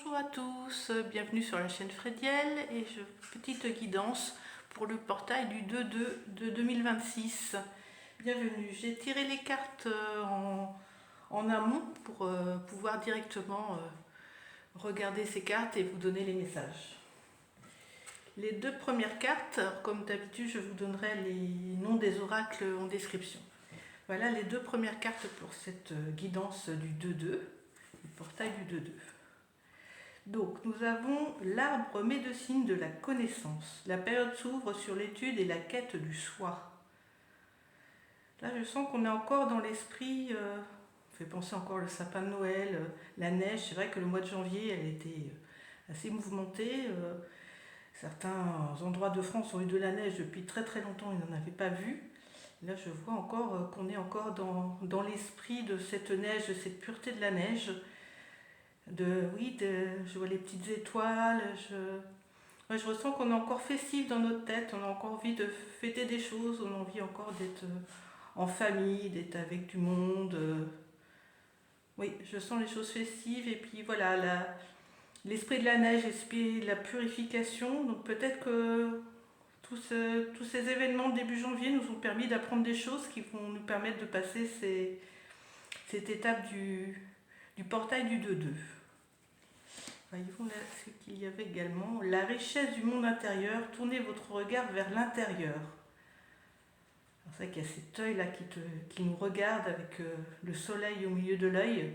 Bonjour à tous, bienvenue sur la chaîne Frédiel et petite guidance pour le portail du 2/2 de 2026. Bienvenue, j'ai tiré les cartes en amont pour pouvoir directement regarder ces cartes et vous donner les messages. Les deux premières cartes, comme d'habitude, je vous donnerai les noms des oracles en description. Voilà les deux premières cartes pour cette guidance du 2/2, le portail du 2/2. Donc, nous avons l'arbre médecine de la connaissance. La période s'ouvre sur l'étude et la quête du soi. Là, je sens qu'on est encore dans l'esprit, on fait penser encore le sapin de Noël, la neige. C'est vrai que le mois de janvier, elle était assez mouvementée. Certains endroits de France ont eu de la neige depuis très très longtemps, ils n'en avaient pas vu. Là, je vois encore qu'on est encore dans l'esprit de cette neige, de cette pureté de la neige. Je vois les petites étoiles, je ressens qu'on est encore festif dans notre tête, on a encore envie de fêter des choses, on a envie encore d'être en famille, d'être avec du monde. Oui, je sens les choses festives et puis voilà, l'esprit de la neige, l'esprit de la purification. Donc peut-être que tous ces événements de début janvier nous ont permis d'apprendre des choses qui vont nous permettre de passer cette étape du portail du 2/2. Voyez-vous là ce qu'il y avait également. La richesse du monde intérieur, tournez votre regard vers l'intérieur. C'est vrai qu'il y a cet œil là qui nous regarde avec le soleil au milieu de l'œil.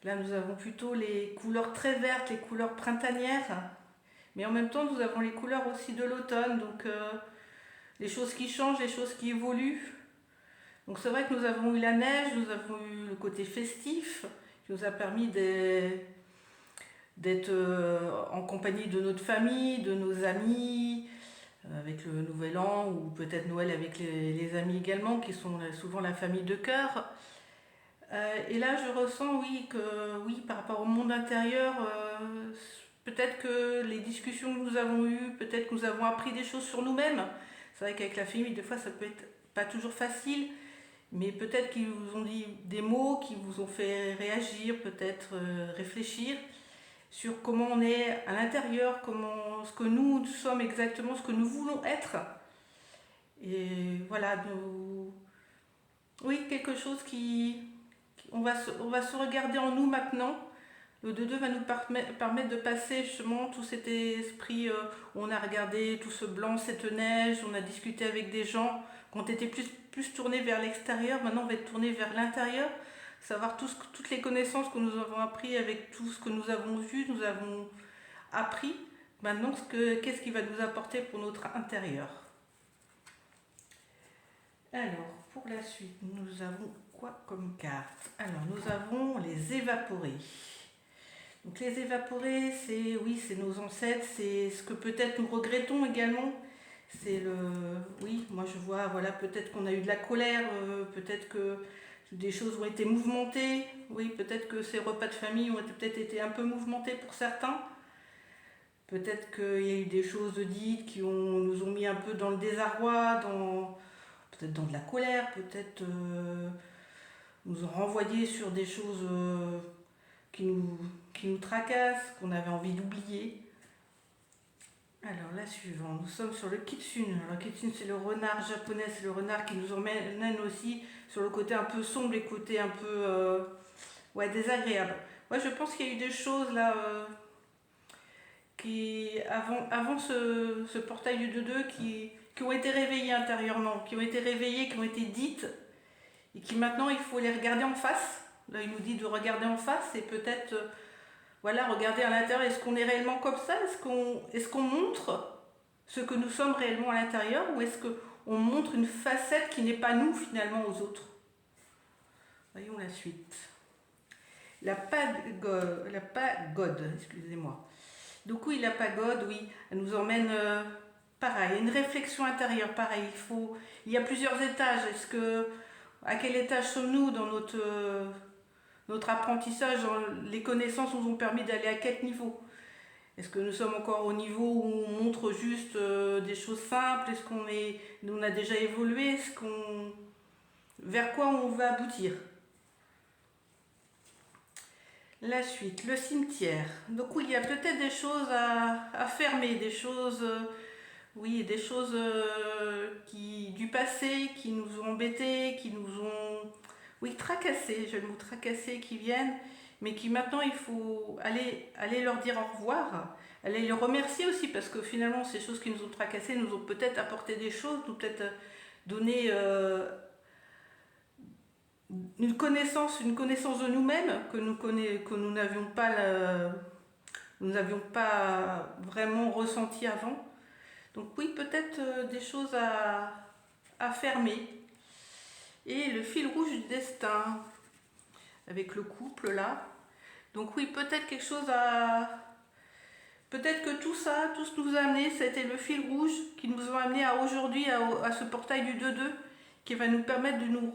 Là nous avons plutôt les couleurs très vertes, les couleurs printanières. Mais en même temps nous avons les couleurs aussi de l'automne. Donc les choses qui changent, les choses qui évoluent. Donc c'est vrai que nous avons eu la neige, nous avons eu le côté festif qui nous a permis d'être en compagnie de notre famille, de nos amis, avec le Nouvel An ou peut-être Noël avec les amis également, qui sont souvent la famille de cœur. Et là, je ressens, oui, par rapport au monde intérieur, peut-être que les discussions que nous avons eues, peut-être que nous avons appris des choses sur nous-mêmes. C'est vrai qu'avec la famille, des fois, ça peut être pas toujours facile, mais peut-être qu'ils vous ont dit des mots qui vous ont fait réagir, peut-être réfléchir sur comment on est à l'intérieur, ce que nous sommes exactement, ce que nous voulons être. Et voilà, oui, quelque chose on va se regarder en nous maintenant. Le 2/2 va nous permettre de passer justement tout cet esprit où on a regardé tout ce blanc, cette neige, on a discuté avec des gens qui ont été plus tournés vers l'extérieur. Maintenant, on va être tourné vers l'intérieur, savoir toutes les connaissances que nous avons appris avec tout ce que nous avons vu, nous avons appris. Maintenant, qu'est-ce qui va nous apporter pour notre intérieur? Alors, pour la suite, nous avons quoi comme carte? Alors, nous avons les évaporés. Donc les évaporés, c'est nos ancêtres, c'est ce que peut-être nous regrettons également. Moi je vois, voilà, peut-être qu'on a eu de la colère, peut-être que des choses ont été mouvementées. Oui, peut-être que ces repas de famille ont peut-être été un peu mouvementés pour certains. Peut-être qu'il y a eu des choses dites qui nous ont mis un peu dans le désarroi, peut-être dans de la colère, peut-être nous ont renvoyé sur des choses qui nous tracassent, qu'on avait envie d'oublier. Alors la suivante, nous sommes sur le kitsune. Alors le kitsune, c'est le renard japonais, c'est le renard qui nous emmène aussi sur le côté un peu sombre, les côtés un peu désagréables. Moi je pense qu'il y a eu des choses là avant ce portail du 2/2 qui ont été réveillées intérieurement, qui ont été réveillées, qui ont été dites et qui maintenant il faut les regarder en face. Là il nous dit de regarder en face et peut-être regarder à l'intérieur. Est-ce qu'on est réellement comme ça? Est-ce qu'on montre ce que nous sommes réellement à l'intérieur ou est-ce qu'on montre une facette qui n'est pas nous finalement aux autres? Voyons la suite. La pagode, excusez-moi. Donc oui, la pagode, oui, elle nous emmène pareil, une réflexion intérieure, pareil. Il y a plusieurs étages. À quel étage sommes-nous dans notre apprentissage? Les connaissances nous ont permis d'aller à quel niveau? Est-ce que nous sommes encore au niveau où on montre juste des choses simples? Est-ce on a déjà évolué? Vers quoi on va aboutir? La suite, le cimetière. Donc oui, il y a peut-être des choses à fermer, des choses, oui, des choses du passé qui nous ont embêtés, qui nous ont, oui, tracassés, j'ai le mot tracassés qui viennent, mais qui maintenant il faut aller leur dire au revoir, aller les remercier aussi, parce que finalement ces choses qui nous ont tracassés nous ont peut-être apporté des choses, nous peut-être donné une connaissance de nous-mêmes que nous n'avions pas vraiment ressenti avant. Donc oui, peut-être des choses à fermer. Et le fil rouge du destin, avec le couple là. Donc oui, peut-être quelque chose à... Peut-être que tout ça, tout ce qui nous a amené, c'était le fil rouge qui nous a amené à aujourd'hui, à ce portail du 2-2, qui va nous permettre de nous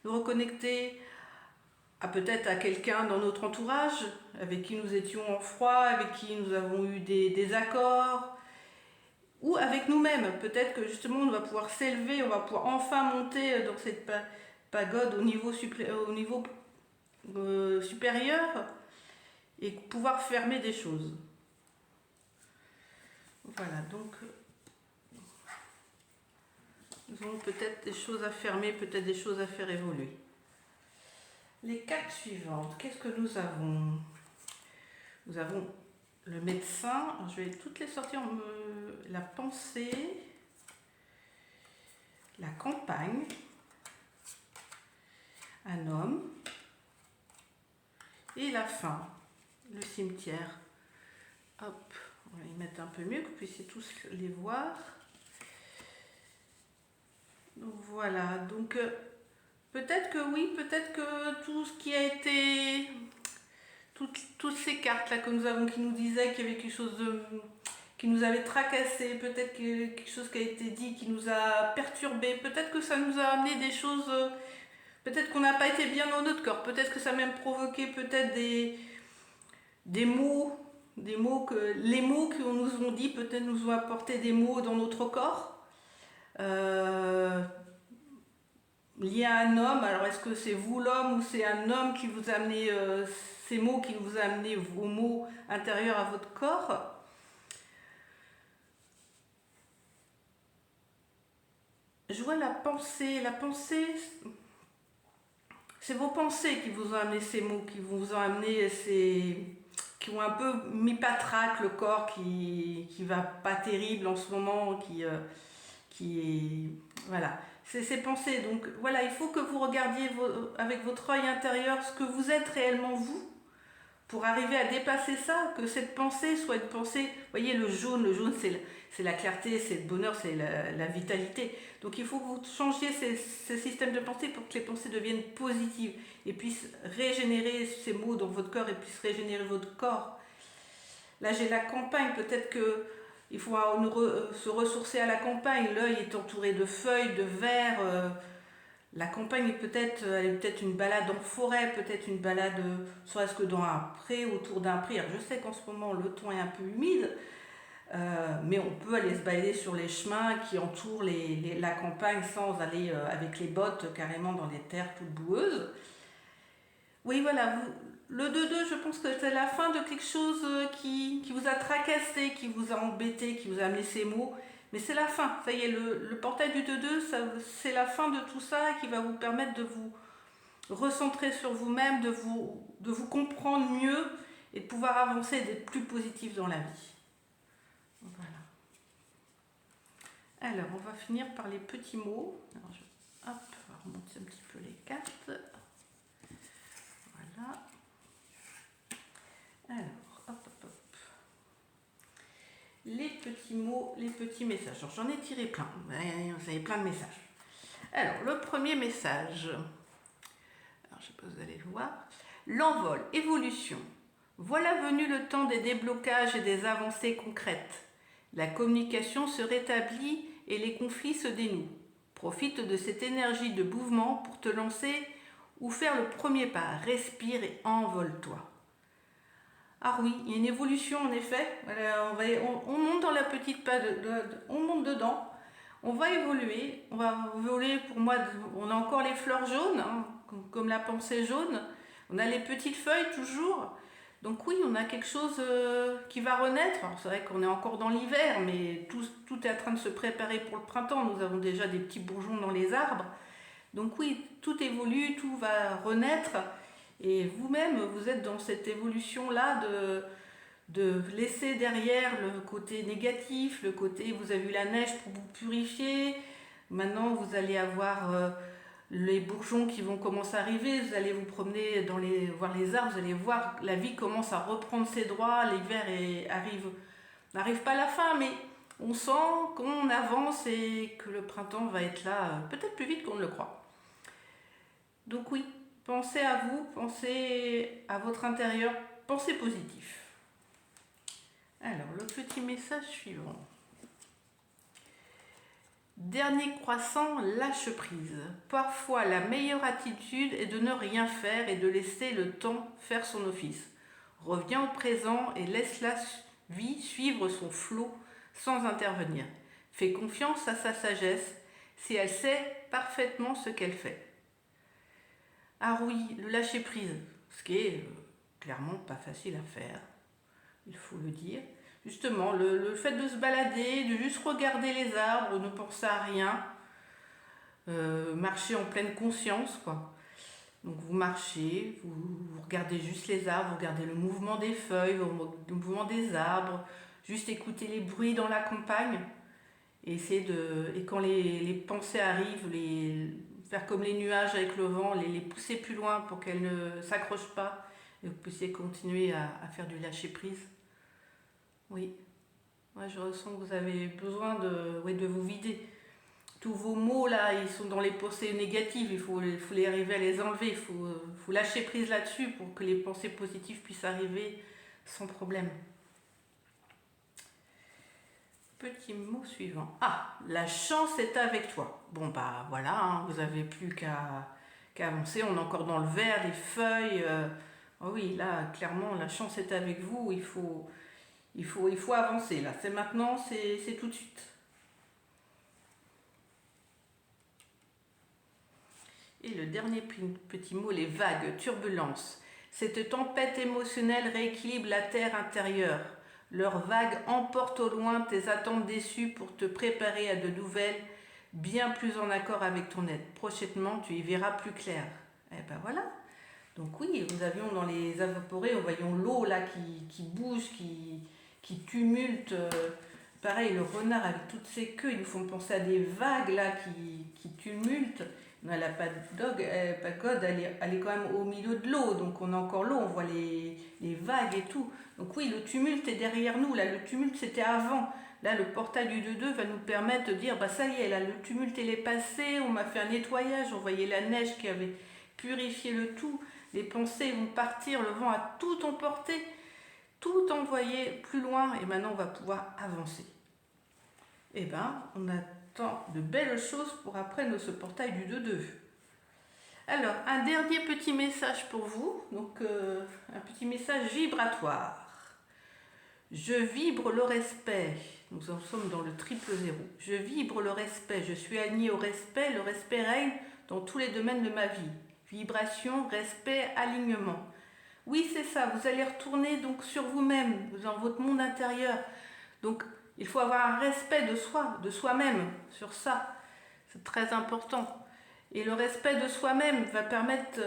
reconnecter à peut-être à quelqu'un dans notre entourage, avec qui nous étions en froid, avec qui nous avons eu des accords, ou avec nous-mêmes. Peut-être que justement on va pouvoir s'élever, on va pouvoir enfin monter dans cette pagode au niveau supérieur et pouvoir fermer des choses. Voilà, donc nous avons peut-être des choses à fermer, peut-être des choses à faire évoluer. Les cartes suivantes, qu'est-ce que nous avons? Nous avons le médecin, alors je vais toutes les sortir, la pensée, la campagne, un homme et la fin, le cimetière. Hop, on va y mettre un peu mieux, que vous puissiez tous les voir. Donc voilà, donc peut-être que oui, peut-être que tout ce qui a été... Toutes ces cartes-là que nous avons qui nous disaient qu'il y avait quelque chose qui nous avait tracassé, peut-être quelque chose qui a été dit qui nous a perturbé, peut-être que ça nous a amené des choses, peut-être qu'on n'a pas été bien dans notre corps, peut-être que ça a même provoqué peut-être des mots, les mots qu'on nous ont dit peut-être nous ont apporté des mots dans notre corps. Lié à un homme, alors est-ce que c'est vous l'homme ou c'est un homme qui vous a amené ces mots, qui vous a amené vos mots intérieurs à votre corps? Je vois la pensée, c'est vos pensées qui vous ont amené ces mots, qui vous ont amené qui ont un peu mis patraque le corps qui va pas terrible en ce moment, qui est... Voilà. C'est ces pensées. Donc voilà, il faut que vous regardiez avec votre œil intérieur ce que vous êtes réellement vous, pour arriver à dépasser ça, que cette pensée soit une pensée, vous voyez le jaune c'est la clarté, c'est le bonheur, c'est la vitalité. Donc il faut que vous changiez ces systèmes de pensée pour que les pensées deviennent positives et puissent régénérer ces mots dans votre corps et puissent régénérer votre corps. Là j'ai la campagne, peut-être que il faut se ressourcer à la campagne, l'œil est entouré de feuilles, de vers. La campagne est peut-être une balade en forêt, peut-être une balade, soit ce que dans un pré, autour d'un pré. Alors je sais qu'en ce moment le temps est un peu humide, mais on peut aller se balader sur les chemins qui entourent la campagne sans aller avec les bottes carrément dans les terres toutes boueuses. Oui, voilà, le 2-2, je pense que c'est la fin de quelque chose qui vous a tracassé, qui vous a embêté, qui vous a amené ces mots. Mais c'est la fin, ça y est, le portail du 2-2, c'est la fin de tout ça qui va vous permettre de vous recentrer sur vous-même, de vous comprendre mieux et de pouvoir avancer et d'être plus positif dans la vie. Voilà. Alors, on va finir par les petits mots. Alors, hop, on va remonter un petit peu les cartes. Voilà. Alors, hop, hop, hop. Les petits mots, les petits messages. Alors, j'en ai tiré plein. Vous avez plein de messages. Alors, le premier message. Alors, je ne sais pas si vous allez le voir. L'envol, évolution. Voilà venu le temps des déblocages et des avancées concrètes. La communication se rétablit et les conflits se dénouent. Profite de cette énergie de mouvement pour te lancer ou faire le premier pas. Respire et envole-toi. Ah oui, il y a une évolution en effet. On monte dans la petite pas, on monte dedans. On va évoluer. Pour moi, on a encore les fleurs jaunes, hein, comme la pensée jaune. On a les petites feuilles toujours. Donc oui, on a quelque chose qui va renaître. Alors c'est vrai qu'on est encore dans l'hiver, mais tout est en train de se préparer pour le printemps. Nous avons déjà des petits bourgeons dans les arbres. Donc oui, tout évolue, tout va renaître. Et vous-même, vous êtes dans cette évolution-là de laisser derrière le côté négatif, le côté vous avez eu la neige pour vous purifier. Maintenant, vous allez avoir les bourgeons qui vont commencer à arriver, vous allez vous promener voir les arbres, vous allez voir la vie commence à reprendre ses droits, l'hiver n'arrive pas à la fin, mais on sent qu'on avance et que le printemps va être là peut-être plus vite qu'on ne le croit. Donc oui, pensez à vous, pensez à votre intérieur, pensez positif. Alors, le petit message suivant. Dernier croissant, lâche prise. Parfois, la meilleure attitude est de ne rien faire et de laisser le temps faire son office. Reviens au présent et laisse la vie suivre son flot sans intervenir. Fais confiance à sa sagesse si elle sait parfaitement ce qu'elle fait. Ah oui, le lâcher prise, ce qui est clairement pas facile à faire, il faut le dire. Justement, le fait de se balader, de juste regarder les arbres, ne penser à rien, marcher en pleine conscience, quoi. Donc vous marchez, vous regardez juste les arbres, vous regardez le mouvement des feuilles, le mouvement des arbres, juste écouter les bruits dans la campagne, et et quand les pensées arrivent, faire comme les nuages avec le vent, les pousser plus loin pour qu'elles ne s'accrochent pas, et vous puissiez continuer à faire du lâcher prise. Oui, moi je ressens que vous avez besoin de vous vider. Tous vos mots là, ils sont dans les pensées négatives, il faut les arriver à les enlever, il faut lâcher prise là-dessus pour que les pensées positives puissent arriver sans problème. Petit mot suivant. Ah, la chance est avec toi. Bon bah voilà, hein, vous n'avez plus qu'à avancer, on est encore dans le vert, les feuilles. Oh oui, là clairement la chance est avec vous, il faut avancer là, c'est maintenant, c'est tout de suite. Et le dernier petit mot, les vagues, turbulences. Cette tempête émotionnelle rééquilibre la terre intérieure. Leurs vagues emportent au loin tes attentes déçues pour te préparer à de nouvelles, bien plus en accord avec ton être. Prochainement, tu y verras plus clair. Eh ben voilà. Donc oui, nous avions dans les évaporés, nous voyons l'eau là qui bouge, qui tumulte. Pareil, le renard avec toutes ses queues, ils nous font penser à des vagues là qui tumultent. La pagode, elle est quand même au milieu de l'eau, donc on a encore l'eau, on voit les vagues et tout. Donc oui, le tumulte est derrière nous, là le tumulte c'était avant. Là le portail du 2-2 va nous permettre de dire, bah ça y est, là le tumulte il est passé, on m'a fait un nettoyage, on voyait la neige qui avait purifié le tout, les pensées vont partir, le vent a tout emporté, tout envoyé plus loin et maintenant on va pouvoir avancer. Et ben on attend de belles choses pour après ce portail du 2-2. Alors, un dernier petit message pour vous, donc un petit message vibratoire. Je vibre le respect, nous en sommes dans le 000. Je vibre le respect, je suis aligné au respect, le respect règne dans tous les domaines de ma vie. Vibration, respect, alignement. Oui, c'est ça, vous allez retourner donc sur vous-même, dans votre monde intérieur. Donc, il faut avoir un respect de soi-même, sur ça. C'est très important. Et le respect de soi-même va permettre,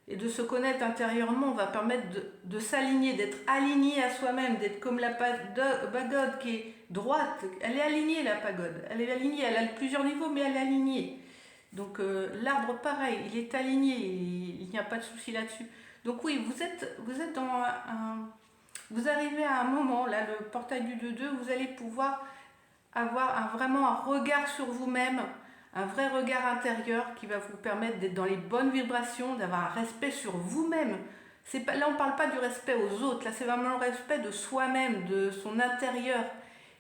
et de se connaître intérieurement, va permettre de s'aligner, d'être aligné à soi-même, d'être comme la pagode qui est droite. Elle est alignée, la pagode. Elle est alignée, elle a plusieurs niveaux, mais elle est alignée. Donc l'arbre, pareil, il est aligné, il n'y a pas de souci là-dessus. Donc oui, vous êtes dans vous arrivez à un moment, là, le portail du 2-2, vous allez pouvoir avoir vraiment un regard sur vous-même, un vrai regard intérieur qui va vous permettre d'être dans les bonnes vibrations, d'avoir un respect sur vous-même. Là, on ne parle pas du respect aux autres, là, c'est vraiment le respect de soi-même, de son intérieur,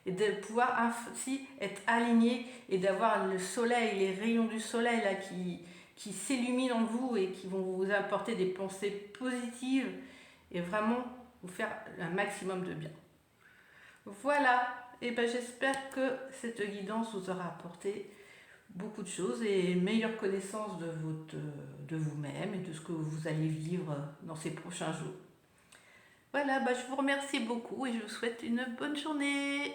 et de pouvoir ainsi être aligné et d'avoir le soleil, les rayons du soleil là, qui s'illuminent en vous et qui vont vous apporter des pensées positives et vraiment vous faire un maximum de bien. Voilà, et ben j'espère que cette guidance vous aura apporté beaucoup de choses et une meilleure connaissance de vous-même et de ce que vous allez vivre dans ces prochains jours. Voilà, bah, je vous remercie beaucoup et je vous souhaite une bonne journée.